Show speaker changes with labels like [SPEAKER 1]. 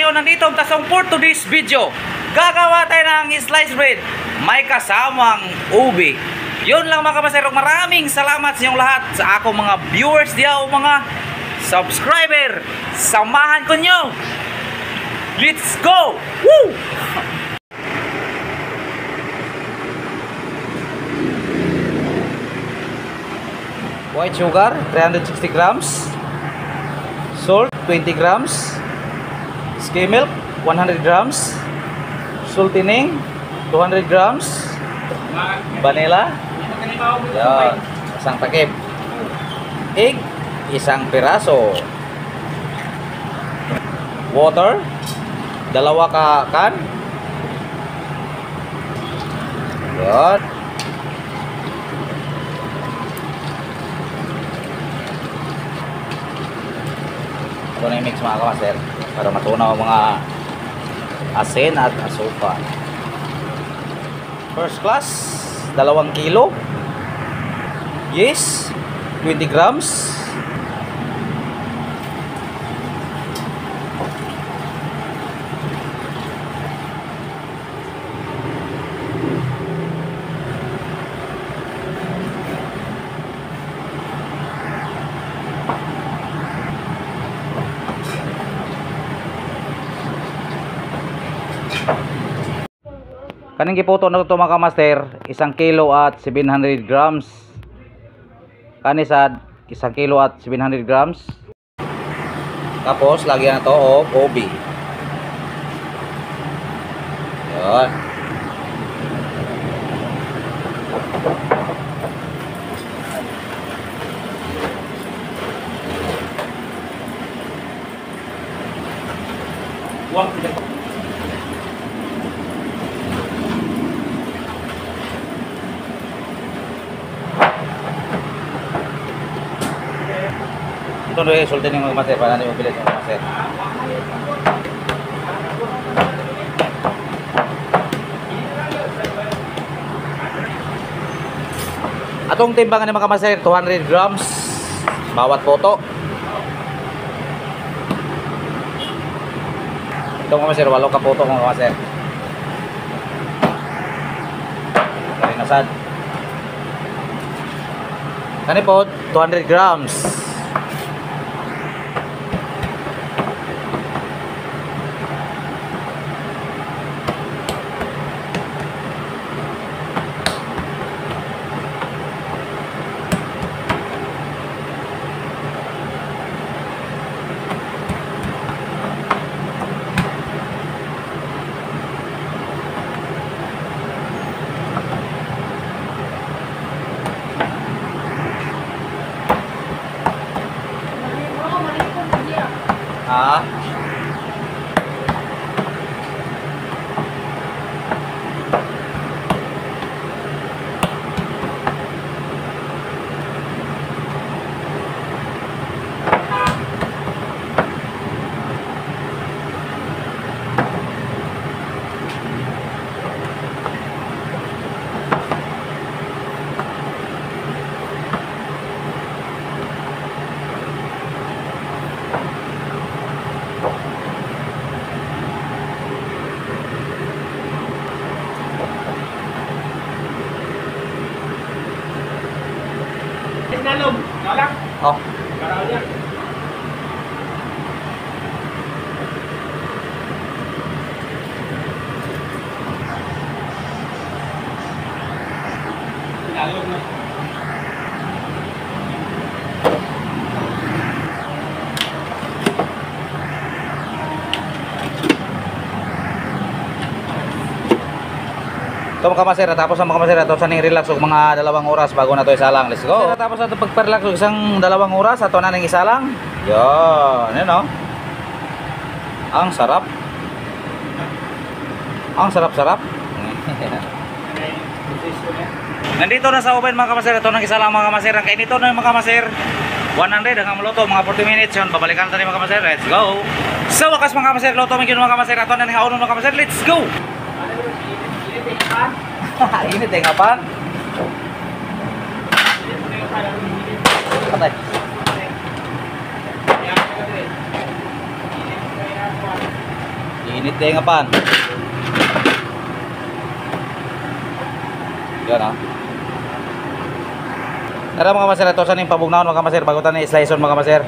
[SPEAKER 1] ngayon nandito ang tasong for today's video. Gagawa tayo ng sliced bread. May kasamang ubi. Yun lang mga kamasero. Maraming salamat sa inyong lahat. Sa akong mga viewers diyaw, mga subscriber. Samahan ko nyo. Let's go! Woo! White sugar 360 grams, salt 20 grams, skim milk 100 grams, sultining 200 grams, vanilla, yan, isang takip, egg, isang piraso, water, 2 kan, yan. Ito na yung mix mga kamaster para matunaw ang mga asin at asukal. First class 2 kilo, yes, 20 grams, kaning giputo na ito mga kamaster, 1 kilo at 700 grams. Kanisad 1 kilo at 700 grams. Tapos lagyan na ito o ubi. Yan. Ito na yung sultan yung mga master para natin ubilit yung mga master. Atong timbangan ng mga master 200 grams bawat poto. Ito mga master 8 ka poto mga master. Karinasad. Kani po 200 grams. Ah. Oh. Ito mga kamaser, tapos ang mga kamaser, ito sa ning relax og mga 2 oras bago na to isalang. Let's go. Tapos na ito pagpa-relax og isang 2 oras, ato na ning isalang. Yan, yun o. Ang sarap. Ang sarap-sarap. Nandito na sa oven mga kamaser, ito nang isalang mga kamaser. Ang kainito na mga kamaser, 100 hanggang maluto, mga 40 minutes yun. Babalikan natin mga kamaser, let's go. Sa wakas mga kamaser, luto mga kamaser, ato na ning haunon mga kamaser, let's go. Ini tengapan. Patay. Init din nga pan. Yan ha. Tara mga maser, ito sa ning pabugnaon mga maser, bago tayo i-slice on mga maser.